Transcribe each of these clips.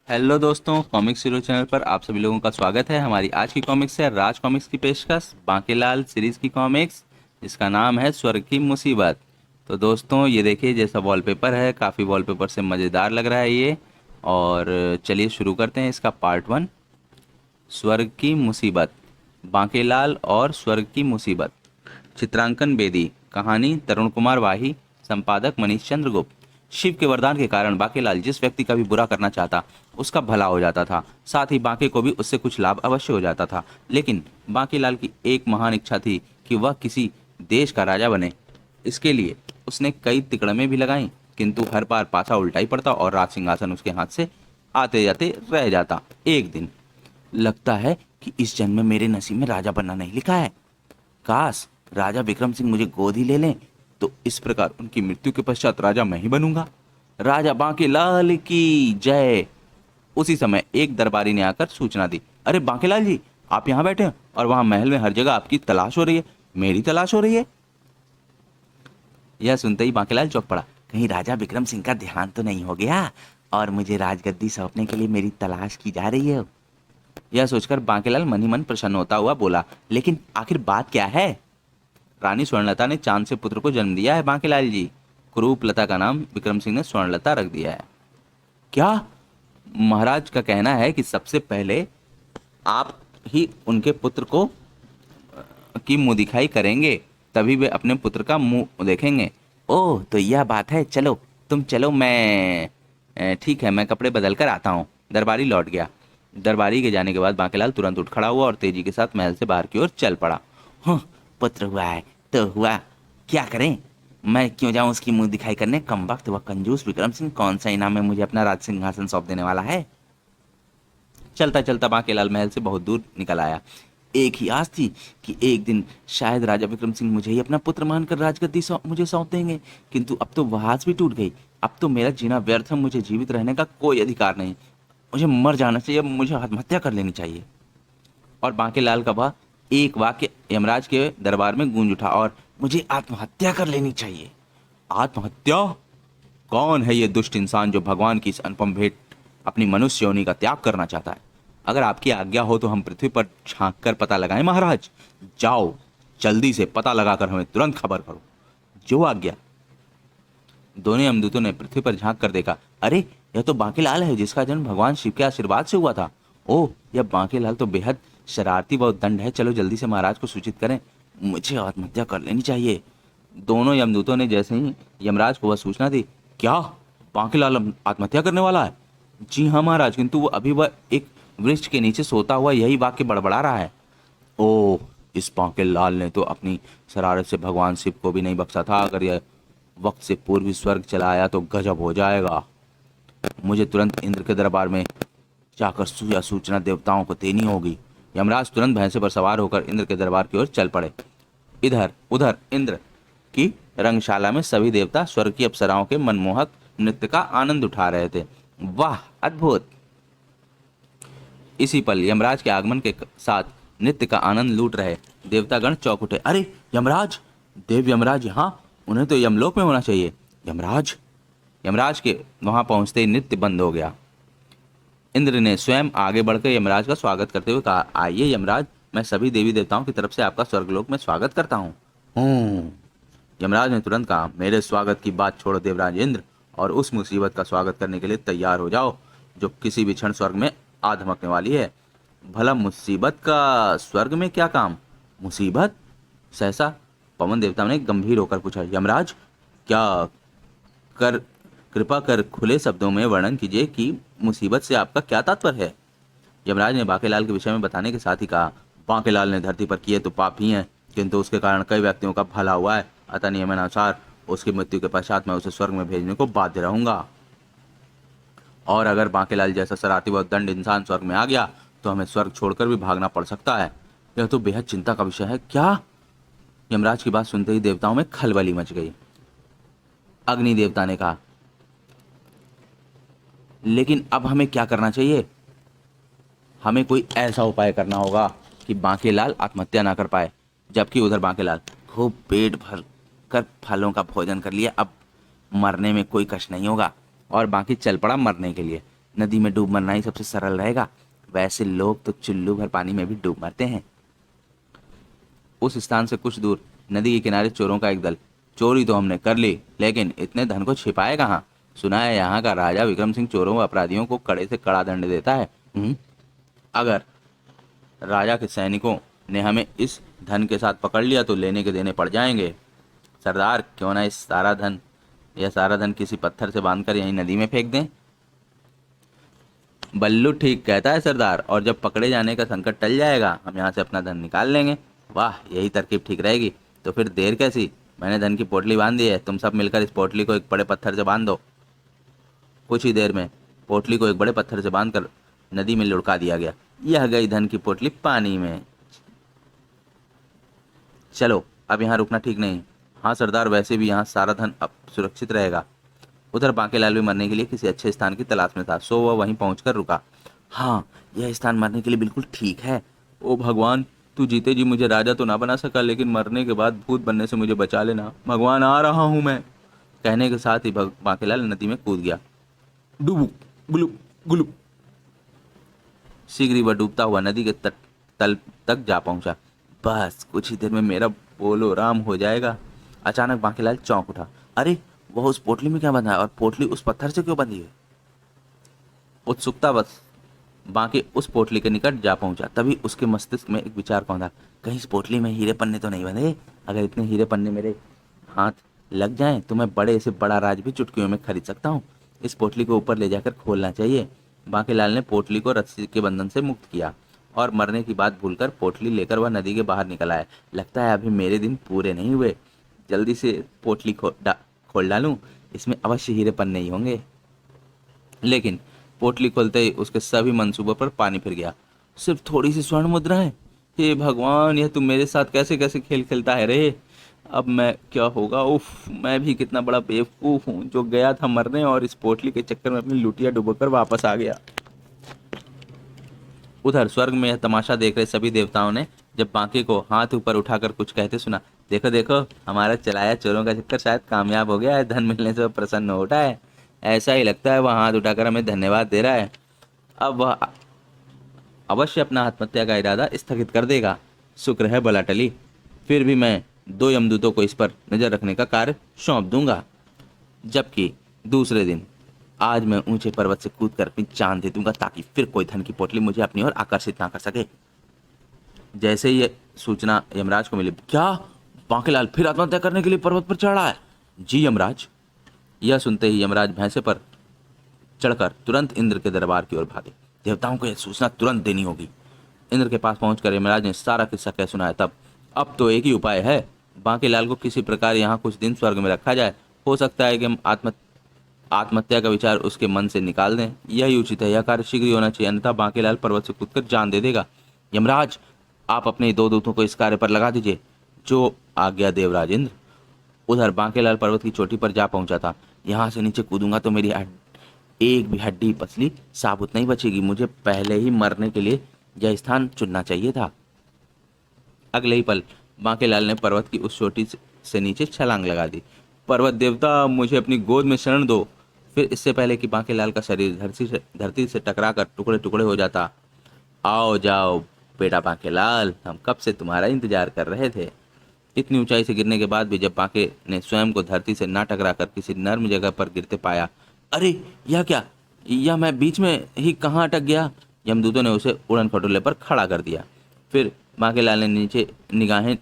Hello दोस्तों, comics hero channel पर आप सभी लोगों का स्वागत है। हमारी आज की कॉमिक्स है राज कॉमिक्स की पेशकश बांकेलाल सीरीज की कॉमिक्स, जिसका नाम है स्वर्ग की मुसीबत। तो दोस्तों ये देखिए, जैसा वॉलपेपर है, काफ़ी वॉलपेपर से मज़ेदार लग रहा है ये। और चलिए शुरू करते हैं इसका पार्ट 1। स्वर्ग की मुसीबत, बांकेलाल और स्वर्ग की मुसीबत। चित्रांकन बेदी, कहानी तरुण कुमार वाही, संपादक मनीष चंद्र गुप्त। शिव के वरदान के कारण बांकेलाल जिस व्यक्ति का भी बुरा करना चाहता, उसका भला हो जाता था। साथ ही बांके को भी उससे कुछ लाभ अवश्य हो जाता था। लेकिन बांकेलाल की एक महान इच्छा थी कि वह किसी देश का राजा बने। इसके लिए उसने कई तिकड़में भी लगाईं, किंतु हर बार पाछा उल्टा ही पड़ता और राज सिंहासन उसके हाथ से आते जाते रह जाता। एक दिन लगता है कि इस जन्म में मेरे नसीब में राजा बनना नहीं लिखा है। काश राजा विक्रम सिंह मुझे गोद ही ले लें, तो इस प्रकार उनकी मृत्यु के पश्चात राजा मैं ही बनूंगा। राजा बांकेलाल की जय। उसी समय एक दरबारी ने आकर सूचना दी, अरे बांकेलाल जी, आप यहाँ बैठे हैं और वहां महल में हर जगह आपकी तलाश हो रही है। मेरी तलाश हो रही है? यह सुनते ही बांकेलाल चौंक पड़ा। कहीं राजा विक्रम सिंह का देहांत तो नहीं हो गया और मुझे राजगद्दी सौंपने के लिए मेरी तलाश की जा रही है? यह सोचकर बांकेलाल मन ही मन प्रसन्न होता हुआ बोला, लेकिन आखिर बात क्या है? रानी स्वर्णलता ने चांद से पुत्र को जन्म दिया है बांकेलाल जी। कुरूप लता का नाम विक्रम सिंह ने स्वर्णलता रख दिया है। क्या? महाराज का कहना है कि सबसे पहले आप ही उनके पुत्र को की मुंह दिखाई करेंगे, तभी वे अपने पुत्र का मुंह देखेंगे। ओह, तो यह बात है। चलो तुम चलो, मैं ठीक है, मैं कपड़े बदल कर आता हूँ। दरबारी लौट गया। दरबारी के जाने के बाद बांकेलाल तुरंत उठ खड़ा हुआ और तेजी के साथ महल से बाहर की ओर चल पड़ा। हूँ, पुत्र हुआ है तो हुआ, क्या करें? मैं क्यों जाऊं उसकी मुंह दिखाई करने? कम वक्त वह कंजूस विक्रम सिंह कौन सा इनाम में मुझे अपना राज सिंहासन सौंप देने वाला है। चलता चलता बांकेलाल महल से बहुत दूर निकल आया। एक ही आस थी कि एक दिन शायद राजा विक्रम सिंह मुझे ही अपना पुत्र मानकर राजगद्दी मुझे सौंप देंगे, किंतु अब तो वह आस भी टूट गई। अब तो मेरा जीना व्यर्थ है, मुझे जीवित रहने का कोई अधिकार नहीं। मुझे मर जाना चाहिए, मुझे आत्महत्या कर लेनी चाहिए। और बांकेलाल का वह एक वाक्य यमराज के दरबार में गूंज उठा, और मुझे आत्महत्या कर लेनी चाहिए। आत्महत्या? कौन है ये दुष्ट इंसान जो भगवान की इस अनुपम भेंट अपनी मनुष्य योनि का त्याग करना चाहता है? अगर आपकी आज्ञा हो तो हम पृथ्वी पर झांक कर पता लगाएं महाराज। जाओ, जल्दी से पता लगाकर हमें तुरंत खबर करो। जो आज्ञा। दोनों यमदूतों ने पृथ्वी पर झांक कर देखा। अरे, यह तो बांकेलाल है जिसका जन्म भगवान शिव के आशीर्वाद से हुआ था। ओह, यह बांकेलाल तो बेहद शरारती व दंड है। चलो जल्दी से महाराज को सूचित करें, मुझे आत्महत्या कर लेनी चाहिए। दोनों यमदूतों ने जैसे ही यमराज को वह सूचना दी, क्या बांकेलाल आत्महत्या करने वाला है? जी हाँ महाराज, किंतु वो अभी वह एक वृक्ष के नीचे सोता हुआ यही वाक्य बड़बड़ा रहा है। ओह, इस बांकेलाल ने तो अपनी शरारत से भगवान शिव को भी नहीं बख्शा था। अगर यह वक्त से पूर्व ही स्वर्ग चला आया तो गजब हो जाएगा। मुझे तुरंत इंद्र के दरबार में जाकर यह सूचना देवताओं को देनी होगी। यमराज तुरंत भैंसे पर सवार होकर इंद्र के दरबार की ओर चल पड़े। इधर उधर इंद्र की रंगशाला में सभी देवता स्वर्ग की अप्सराओं के मनमोहक नृत्य का आनंद उठा रहे थे। वाह, अद्भुत! इसी पल यमराज के आगमन के साथ नृत्य का आनंद लूट रहे देवतागण चौंक उठे। अरे यमराज, देव यमराज यहाँ? उन्हें तो यमलोक में होना चाहिए। यमराज! यमराज के वहां पहुंचते ही नृत्य बंद हो गया। इंद्र ने स्वयं आगे बढ़कर यमराज का स्वागत करते हुए कहा, आइए यमराज, मैं सभी देवी देवताओं की तरफ से आपका स्वर्गलोक में स्वागत करता हूँ। यमराज ने तुरंत कहा, मेरे स्वागत की बात छोड़ो देवराज इंद्र, और उस मुसीबत का स्वागत करने के लिए तैयार हो जाओ जो किसी भी क्षण स्वर्ग में आ धमकने वाली है। भला मुसीबत का स्वर्ग में क्या काम? मुसीबत? सहसा पवन देवता ने गंभीर होकर पूछा, यमराज, क्या कर कृपा कर खुले शब्दों में वर्णन कीजिए कि मुसीबत से आपका क्या तात्पर्य है? यमराज ने बांकेलाल के विषय में बताने के साथ ही कहा, बांकेलाल ने धरती पर किए तो पाप ही हैं, किंतु उसके कारण कई व्यक्तियों का भला हुआ है। अतः नियमानुसार उसकी मृत्यु के पश्चात मैं उसे स्वर्ग में भेजने को बाध्य रहूंगा। और अगर बांकेलाल जैसा शरारती व दंड इंसान स्वर्ग में आ गया तो हमें स्वर्ग छोड़कर भी भागना पड़ सकता है। यह तो बेहद चिंता का विषय है। क्या? यमराज की बात सुनते ही देवताओं में खलबली मच गई। अग्नि देवता ने कहा, लेकिन अब हमें क्या करना चाहिए? हमें कोई ऐसा उपाय करना होगा कि बांकेलाल आत्महत्या ना कर पाए। जबकि उधर बांकेलाल खूब पेट भर कर फलों का भोजन कर लिया, अब मरने में कोई कष्ट नहीं होगा। और बाकी चल पड़ा मरने के लिए। नदी में डूब मरना ही सबसे सरल रहेगा। वैसे लोग तो चुल्लू भर पानी में भी डूब मरते हैं। उस स्थान से कुछ दूर नदी के किनारे चोरों का एक दल। चोरी तो हमने कर ली, लेकिन इतने धन को छिपाए कहाँ? सुना है यहाँ का राजा विक्रम सिंह चोरों व अपराधियों को कड़े से कड़ा दंड देता है। अगर राजा के सैनिकों ने हमें इस धन के साथ पकड़ लिया तो लेने के देने पड़ जाएंगे। सरदार, क्यों ना इस सारा धन किसी पत्थर से बांधकर यहीं नदी में फेंक दें? बल्लू ठीक कहता है सरदार, और जब पकड़े जाने का संकट टल जाएगा हम यहाँ से अपना धन निकाल लेंगे। वाह, यही तरकीब ठीक रहेगी। तो फिर देर कैसी? मैंने धन की पोटली बांध दी है, तुम सब मिलकर इस पोटली को एक बड़े पत्थर से बांध दो। कुछ ही देर में पोटली को एक बड़े पत्थर से बांधकर नदी में लुढ़का दिया गया। यह गई धन की पोटली पानी में। चलो, अब यहाँ रुकना ठीक नहीं। हाँ सरदार, वैसे भी यहाँ सारा धन अब सुरक्षित रहेगा। उधर बांकेलाल भी मरने के लिए किसी अच्छे स्थान की तलाश में था, सो वह वहीं पहुंचकर रुका। हाँ, यह स्थान मरने के लिए बिल्कुल ठीक है। ओ भगवान, तू जीते जी मुझे राजा तो ना बना सका, लेकिन मरने के बाद भूत बनने से मुझे बचा लेना। भगवान, आ रहा हूं मैं। कहने के साथ ही बांकेलाल नदी में कूद गया। डुबुक गुलुक गुलुक। शीघ्र ही वह डूबता हुआ नदी के तल तक जा पहुंचा। बस कुछ ही देर में मेरा बोलो राम हो जाएगा। अचानक बांकेलाल चौंक उठा। अरे, वह उस पोटली में क्या बंधा है, और पोटली उस पत्थर से क्यों बंधी है? उत्सुकतावश बांके उस पोटली के निकट जा पहुंचा। तभी उसके मस्तिष्क में एक विचार कौंधा। कहीं इस पोटली में हीरे पन्ने तो नहीं बंधे? अगर इतने हीरे पन्ने मेरे हाथ लग जाएं तो मैं बड़े से बड़ा राज भी चुटकियों में खरीद सकता हूँ। इस पोटली को ऊपर ले जाकर खोलना चाहिए। बांकेलाल ने पोटली को रस्सी के बंधन से मुक्त किया और मरने की बात भूलकर पोटली लेकर वह नदी के बाहर निकल आया। लगता है अभी मेरे दिन पूरे नहीं हुए। जल्दी से पोटली खोल डालूं, इसमें अवश्य हीरे पन्ने ही होंगे। लेकिन पोटली खोलते ही उसके सभी मंसूबों पर पानी फिर गया। सिर्फ थोड़ी सी स्वर्ण मुद्राएं? हे भगवान, यह तुम मेरे साथ कैसे कैसे खेल खेलता है रे? अब मैं क्या होगा? उफ, मैं भी कितना बड़ा बेवकूफ हूँ जो गया था मरने और इस पोटली के चक्कर में अपनी लुटिया डुबोकर वापस आ गया। उधर स्वर्ग में यह तमाशा देख रहे सभी देवताओं ने जब बांके को हाथ ऊपर उठाकर कुछ कहते सुना। देखो देखो, हमारा चलाया चोरों का चक्कर शायद कामयाब हो गया है। धन मिलने से वह प्रसन्न हो उठा है। ऐसा ही लगता है वह हाथ उठाकर हमें धन्यवाद दे रहा है। अब वह अवश्य अपना आत्महत्या का इरादा स्थगित कर देगा। शुक्र है बला टली। फिर भी मैं 2 यमदूतों को इस पर नजर रखने का कार्य सौंप दूंगा। जबकि दूसरे दिन आज मैं ऊंचे पर्वत से कूदकर अपनी जान दे दूंगा ताकि फिर कोई धन की पोटली मुझे अपनी ओर आकर्षित ना कर सके। जैसे ही ये सूचना यमराज को मिली। क्या? बांकेलाल फिर आत्महत्या करने के लिए पर्वत पर चढ़ा है? जी यमराज। यह सुनते ही यमराज भैंसे पर चढ़कर तुरंत इंद्र के दरबार की ओर भागे। देवताओं को यह सूचना तुरंत देनी होगी। इंद्र के पास पहुंचकर यमराज ने सारा किस्सा कह सुनाया। तब अब तो एक ही उपाय है, बांकेलाल को किसी प्रकार यहाँ कुछ दिन स्वर्ग में रखा जाए। हो सकता है कि हम आत्महत्या का विचार उसके मन से निकाल दें। यही उचित है। यह कार्य शीघ्र ही होना चाहिए, अन्यथा बांकेलाल पर्वत से कूदकर जान दे देगा। यमराज, आप अपने 2 दूतों को इस कार्य पर लगा दीजिए। जो आज्ञा देवराज इंद्र। उधर बांकेलाल पर्वत की चोटी पर जा पहुंचा था। यहाँ से नीचे कूदूंगा तो मेरी एक भी हड्डी पसली साबुत नहीं बचेगी। मुझे पहले ही मरने के लिए यह स्थान चुनना चाहिए था। अगले ही पल बांकेलाल ने पर्वत की उस चोटी से नीचे छलांग लगा दी। पर्वत देवता, मुझे अपनी गोद में शरण दो। फिर इससे पहले कि बांकेलाल का शरीर धरती से टकराकर टुकड़े टुकड़े हो जाता। आओ जाओ बेटा बांकेलाल, हम कब से तुम्हारा इंतजार कर रहे थे। इतनी ऊंचाई से गिरने के बाद भी जब बांके ने स्वयं को धरती से ना टकराकर किसी नर्म जगह पर गिरते पाया। अरे यह क्या? यह मैं बीच में ही कहाँ अटक गया? यमदूतों ने उसे उड़न खटोले पर खड़ा कर दिया। फिर बांकेलाल ने नीचे निगाहें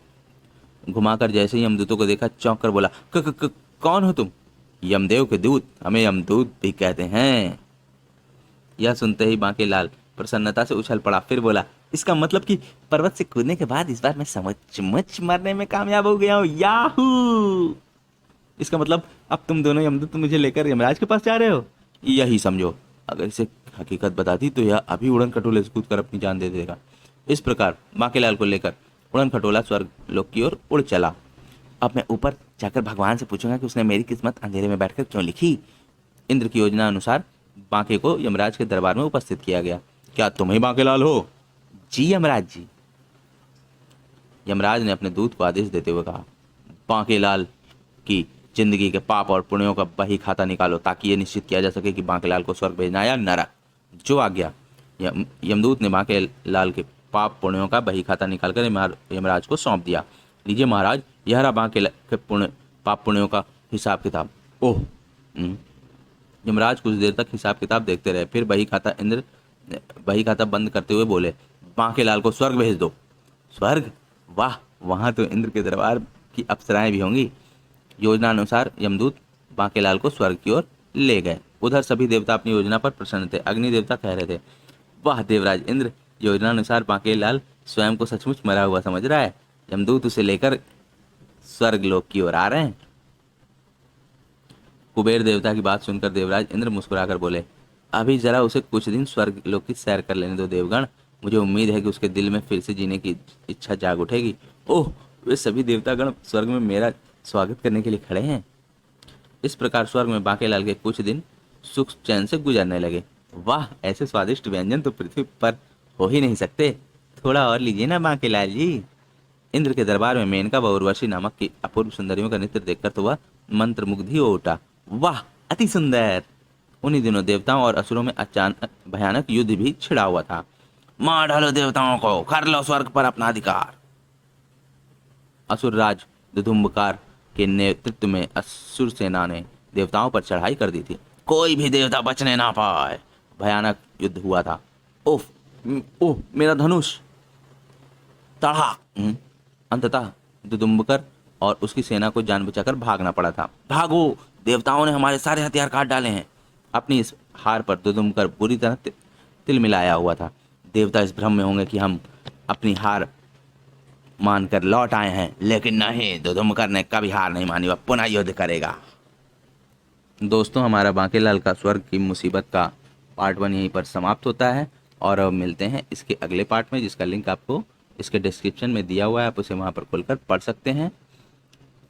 घुमाकर जैसे ही यमदूतों को देखा चौंक कर बोला, कौन हो तुम? यमदेव के दूत, हमें यमदूत भी कहते हैं। यह सुनते ही बांकेलाल प्रसन्नता से उछल पड़ा। फिर बोला, इसका मतलब कि पर्वत से कूदने के बाद इस बार मैं सचमुच मरने में कामयाब हो गया हूँ। याहू! इसका मतलब अब तुम दोनों यमदूत मुझे लेकर यमराज के पास जा रहे हो? यही समझो। अगर इसे हकीकत बता दी तो यह अभी उड़न खटोले से कूदकर अपनी जान दे देगा। इस प्रकार बांकेलाल को लेकर उड़न खटोला स्वर्ग लोक की ओर उड़ चला। अब मैं ऊपर जाकर भगवान से पूछूंगा कि उसने मेरी किस्मत अंधेरे में बैठकर क्यों लिखी। इंद्र की योजना अनुसार बांके को यमराज के दरबार में उपस्थित किया गया। क्या तुम ही बांकेलाल हो? जी यमराज जी। यमराज ने अपने दूत को आदेश देते हुए कहा, बांकेलाल की जिंदगी के पाप और पुण्यों का बही खाता निकालो ताकि ये निश्चित किया जा सके कि बांकेलाल को स्वर्ग भेजना है या नरक। जो आज्ञा। यमदूत ने बांके लाल के पाप पुण्यों का बही खाता निकालकर यमराज को सौंप दिया। लीजिए महाराज, यह रहा बांके के पुण्य पाप पुण्यों का हिसाब किताब। ओह। यमराज कुछ देर तक हिसाब किताब देखते रहे, फिर बही खाता बंद करते हुए बोले, बांके लाल को स्वर्ग भेज दो। स्वर्ग? वाह, वहां तो इंद्र के दरबार की अप्सराएं भी होंगी। योजना अनुसार यमदूत बांकेलाल को स्वर्ग की ओर ले गए। उधर सभी देवता अपनी योजना पर प्रसन्न थे। अग्नि देवता कह रहे थे, वाह देवराज इंद्र, योजना अनुसार बांकेलाल स्वयं को सचमुच मरा हुआ समझ रहा है। यमदूत उसे लेकर स्वर्ग लोक की ओर आ रहे हैं। कुबेर देवता की बात सुनकर देवराज इंद्र मुस्कुराकर बोले, अभी जरा उसे कुछ दिन स्वर्ग लोक की सैर कर लेने दो देवगण। मुझे उम्मीद है कि उसके दिल में फिर से जीने की इच्छा जाग उठेगी। ओह, वे सभी देवतागण स्वर्ग में मेरा स्वागत करने के लिए खड़े हैं। इस प्रकार स्वर्ग में बांकेलाल के कुछ दिन सुख चैन से गुजरने लगे। वाह, ऐसे स्वादिष्ट व्यंजन तो पृथ्वी पर हो ही नहीं सकते। थोड़ा और लीजिए ना बांकेलाल जी। इंद्र के दरबार में मेनका व उर्वशी नामक की अपूर्व सुंदरियों का नृत्य देखकर तो वह मंत्रमुग्ध ही हो उठा। वाह, अति सुंदर। उन्हीं दिनों देवताओं और असुरों में अचानक भयानक युद्ध भी छिड़ा हुआ था। मार डालो देवताओं को, कर लो स्वर्ग पर अपना अधिकार। असुरराज दुदुम्बकार के नेतृत्व में असुर सेना ने देवताओं पर चढ़ाई कर दी थी। कोई भी देवता बचने ना पाए। भयानक युद्ध हुआ था। ओह, ओह, मेरा धनुष। तड़ाक। अंततः दुदुम्बकर और उसकी सेना को जान बचाकर भागना पड़ा था। भागो, देवताओं ने हमारे सारे हथियार काट डाले हैं। अपनी इस हार पर दुदुम्बकर बुरी तरह तिल मिलाया हुआ था। देवता इस भ्रम में होंगे कि हम अपनी हार मानकर लौट आए हैं, लेकिन नहीं, दुदुम्बकर ने कभी हार नहीं मानी, वह पुनः युद्ध करेगा। दोस्तों, हमारा बांकेलाल का स्वर्ग की मुसीबत का पार्ट 1 यहीं पर समाप्त होता है और अब मिलते हैं इसके अगले पार्ट में, जिसका लिंक आपको इसके डिस्क्रिप्शन में दिया हुआ है। आप उसे वहाँ पर खोलकर पढ़ सकते हैं।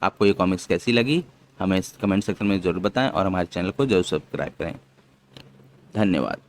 आपको ये कॉमिक्स कैसी लगी हमें कमेंट सेक्शन में ज़रूर बताएं और हमारे चैनल को जरूर सब्सक्राइब करें। धन्यवाद।